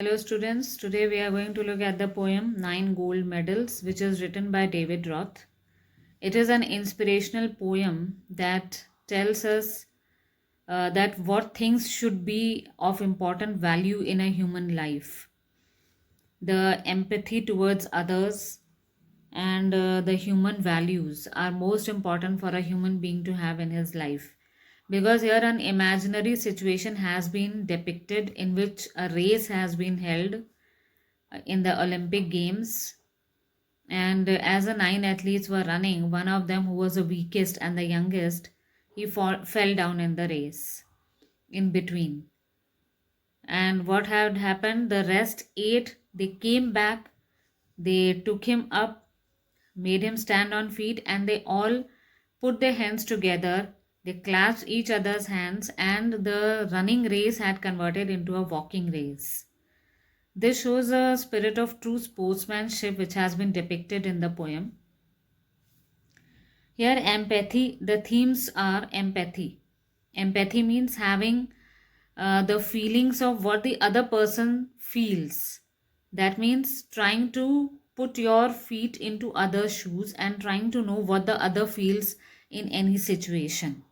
Hello students, today we are going to look at the poem Nine Gold Medals, which is written by David Roth. It is an inspirational poem that tells us that what things should be of important value in a human life. The empathy towards others and the human values are most important for a human being to have in his life. Because here an imaginary situation has been depicted in which a race has been held in the Olympic Games. And as the nine athletes were running, one of them, who was the weakest and the youngest, he fell down in the race in between. And what had happened? The rest eight, they came back, they took him up, made him stand on feet, and they all put their hands together. They clasped each other's hands, and the running race had converted into a walking race. This shows a spirit of true sportsmanship which has been depicted in the poem. Here, empathy, the themes are empathy. Empathy means having the feelings of what the other person feels. That means trying to put your feet into other shoes and trying to know what the other feels in any situation.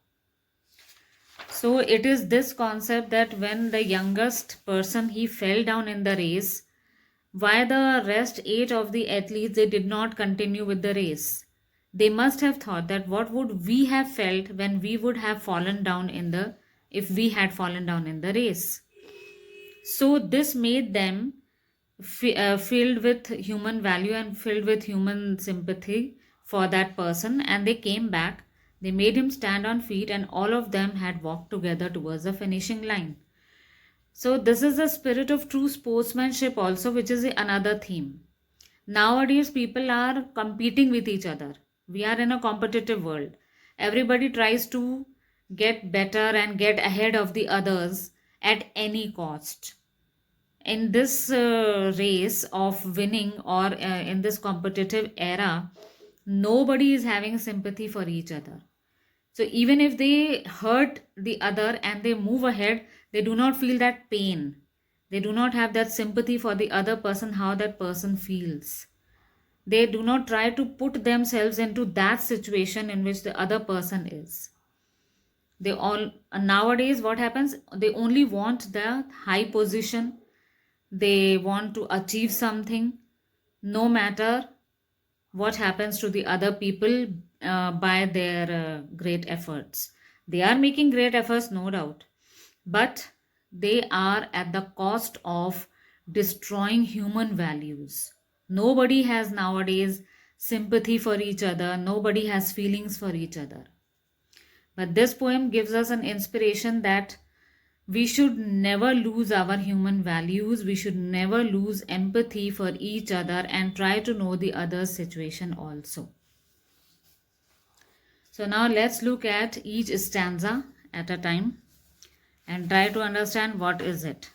So it is this concept that when the youngest person he fell down in the race, why the rest eight of the athletes they did not continue with the race? They must have thought that what would we have felt when we would have fallen down in the if we had fallen down in the race. So this made them filled with human value and filled with human sympathy for that person, and they came back. They made him stand on feet, and all of them had walked together towards the finishing line. So this is the spirit of true sportsmanship also, which is another theme. Nowadays, people are competing with each other. We are in a competitive world. Everybody tries to get better and get ahead of the others at any cost. In this race of winning, or in this competitive era, nobody is having sympathy for each other. So even if they hurt the other and they move ahead, they do not feel that pain. They do not have that sympathy for the other person, how that person feels. They do not try to put themselves into that situation in which the other person is. They all nowadays what happens? They only want the high position. They want to achieve something, no matter what happens to the other people by their great efforts. They are making great efforts, no doubt, but they are at the cost of destroying human values. Nobody has nowadays sympathy for each other, nobody has feelings for each other. But this poem gives us an inspiration that we should never lose our human values. We should never lose empathy for each other and try to know the other's situation also. So now let's look at each stanza at a time and try to understand what is it.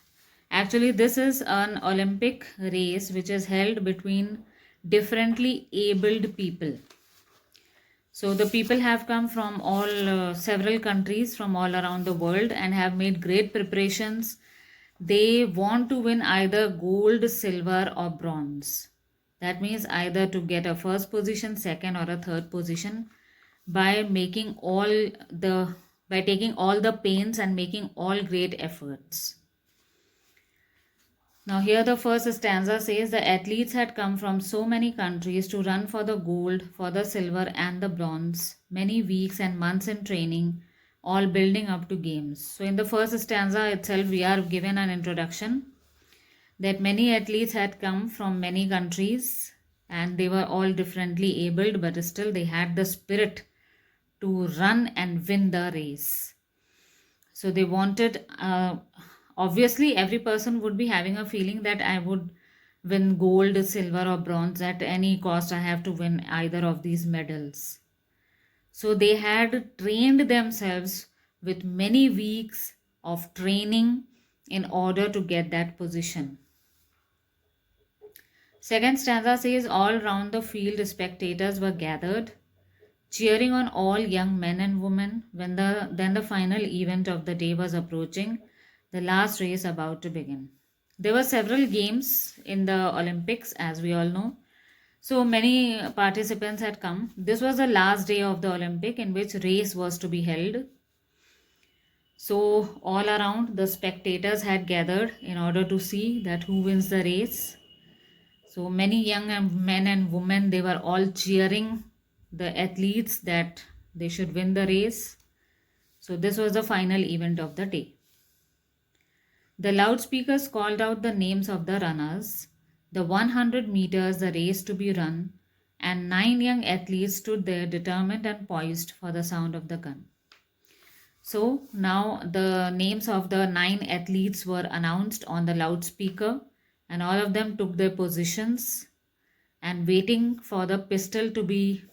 Actually, this is an Olympic race which is held between differently abled people. So the people have come from all several countries from all around the world and have made great preparations. They want to win either gold, silver, or bronze. That means either to get a first position, second, or a third position by making all the by taking all the pains and making all great efforts. Now, here the first stanza says the athletes had come from so many countries to run for the gold, for the silver, and the bronze, many weeks and months in training, all building up to games. So, in the first stanza itself, we are given an introduction that many athletes had come from many countries and they were all differently abled, but still they had the spirit to run and win the race. So they wanted, obviously, every person would be having a feeling that I would win gold, silver, or bronze at any cost. I have to win either of these medals. So they had trained themselves with many weeks of training in order to get that position. Second stanza says, all round the field spectators were gathered, cheering on all young men and women when then the final event of the day was approaching, the last race about to begin. There were several games in the Olympics, as we all know. So many participants had come. This was the last day of the Olympic in which race was to be held. So all around the spectators had gathered in order to see that who wins the race. So many young men and women, they were all cheering the athletes that they should win the race. So this was the final event of the day. The loudspeakers called out the names of the runners, the 100 meters the race to be run, and 9 young athletes stood there determined and poised for the sound of the gun. So now the names of the 9 athletes were announced on the loudspeaker, and all of them took their positions and waiting for the pistol to be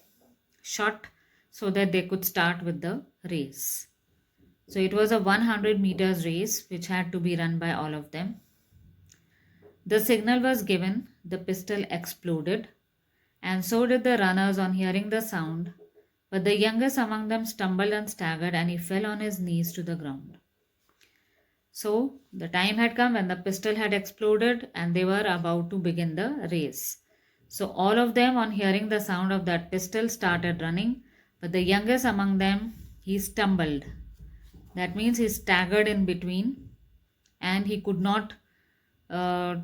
shot so that they could start with the race. So it was a 100 meters race which had to be run by all of them. The signal was given, the pistol exploded, and so did the runners on hearing the sound, but the youngest among them stumbled and staggered and he fell on his knees to the ground. So the time had come when the pistol had exploded and they were about to begin the race. So all of them on hearing the sound of that pistol started running, but the youngest among them, he stumbled. That means he staggered in between and he could not, uh,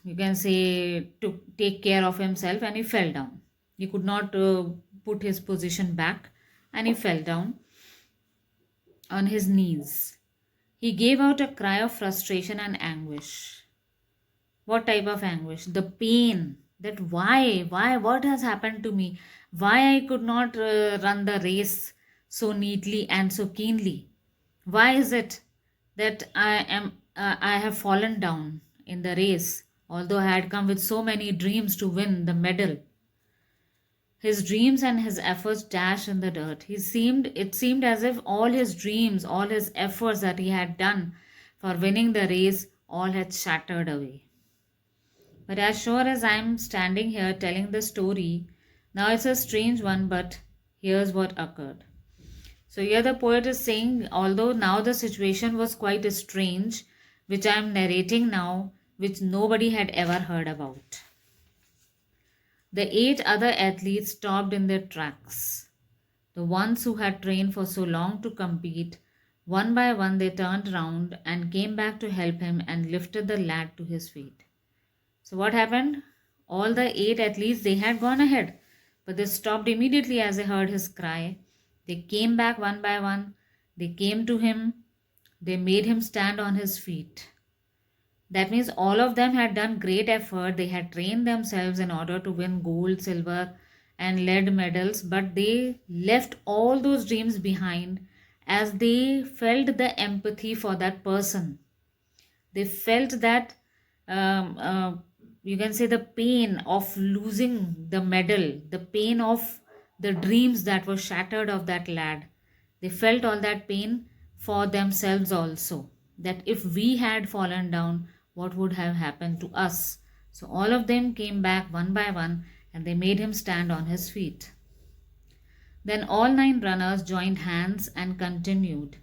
you can say, to take care of himself, and he fell down. He could not put his position back and he fell down on his knees. He gave out a cry of frustration and anguish. What type of anguish? The pain, that why, what has happened to me? Why I could not run the race so neatly and so keenly? Why is it that I have fallen down in the race, although I had come with so many dreams to win the medal? His dreams and his efforts dashed in the dirt. It seemed as if all his dreams, all his efforts that he had done for winning the race, all had shattered away. But as sure as I am standing here telling the story, now it's a strange one, but here's what occurred. So here the poet is saying, although now the situation was quite strange, which I am narrating now, which nobody had ever heard about. The 8 other athletes stopped in their tracks. The ones who had trained for so long to compete, one by one they turned round and came back to help him and lifted the lad to his feet. So what happened? All the 8 athletes, they had gone ahead, but they stopped immediately as they heard his cry. They came back one by one. They came to him. They made him stand on his feet. That means all of them had done great effort. They had trained themselves in order to win gold, silver, and lead medals, but they left all those dreams behind as they felt the empathy for that person. They felt that, um, uh, you can say, the pain of losing the medal, the pain of the dreams that were shattered of that lad. They felt all that pain for themselves also. That if we had fallen down, what would have happened to us? So all of them came back one by one and they made him stand on his feet. Then all 9 runners joined hands and continued.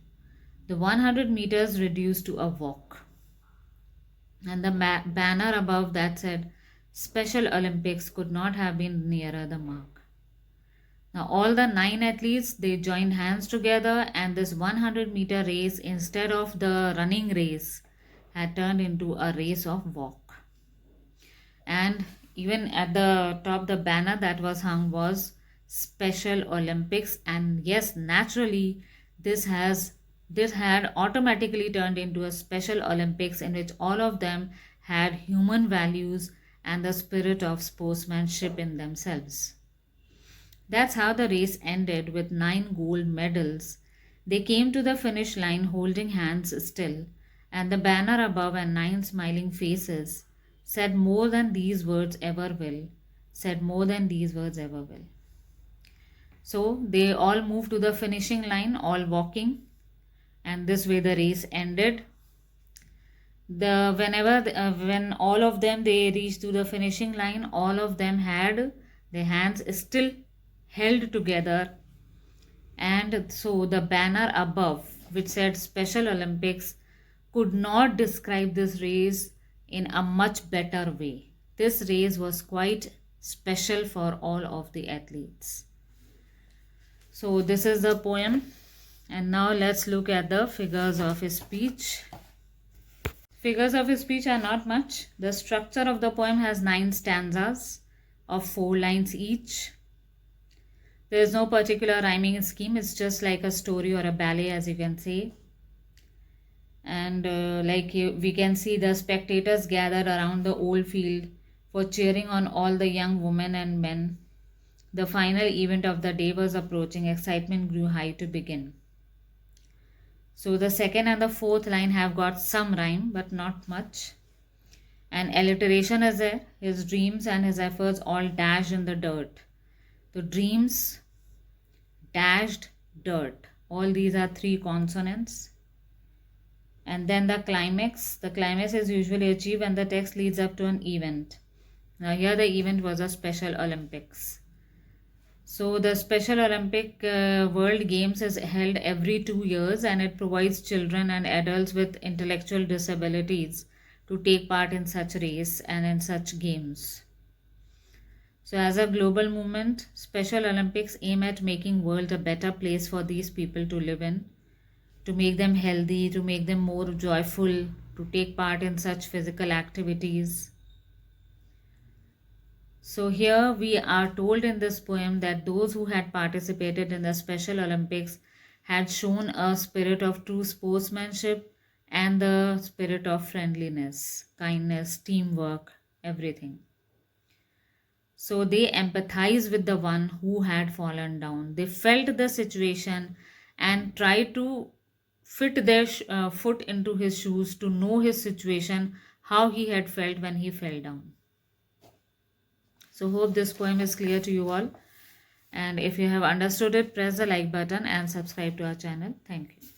The 100 meters reduced to a walk. And the banner above that said, Special Olympics could not have been nearer the mark. Now all the 9 athletes, they joined hands together, and this 100-meter race, instead of the running race, had turned into a race of walk. And even at the top, the banner that was hung was Special Olympics. And yes, naturally, this had automatically turned into a Special Olympics in which all of them had human values and the spirit of sportsmanship in themselves. That's how the race ended with 9 gold medals. They came to the finish line holding hands still, and the banner above and 9 smiling faces said more than these words ever will, said more than these words ever will. So they all moved to the finishing line, all walking, and this way the race ended. When all of them they reached to the finishing line, all of them had their hands still held together, and so the banner above which said Special Olympics could not describe this race in a much better way. This race was quite special for all of the athletes. So, this is the poem, and now let's look at the figures of his speech. Figures of his speech are not much. The structure of the poem has 9 stanzas of 4 lines each. There is no particular rhyming scheme, it's just like a story or a ballet, as you can say. And we can see the spectators gathered around the old field for cheering on all the young women and men. The final event of the day was approaching. Excitement grew high to begin. So the second and the fourth line have got some rhyme, but not much. And alliteration is there. His dreams and his efforts all dashed in the dirt. The dreams, dashed, dirt. All these are 3 consonants. And then the climax. The climax is usually achieved when the text leads up to an event. Now here the event was a Special Olympics. So the Special Olympic World Games is held every 2 years, and it provides children and adults with intellectual disabilities to take part in such race and in such games. So as a global movement, Special Olympics aim at making world a better place for these people to live in, to make them healthy, to make them more joyful, to take part in such physical activities. So here we are told in this poem that those who had participated in the Special Olympics had shown a spirit of true sportsmanship and the spirit of friendliness, kindness, teamwork, everything. So they empathized with the one who had fallen down. They felt the situation and tried to fit their foot into his shoes to know his situation, how he had felt when he fell down. So hope this poem is clear to you all. And if you have understood it, press the like button and subscribe to our channel. Thank you.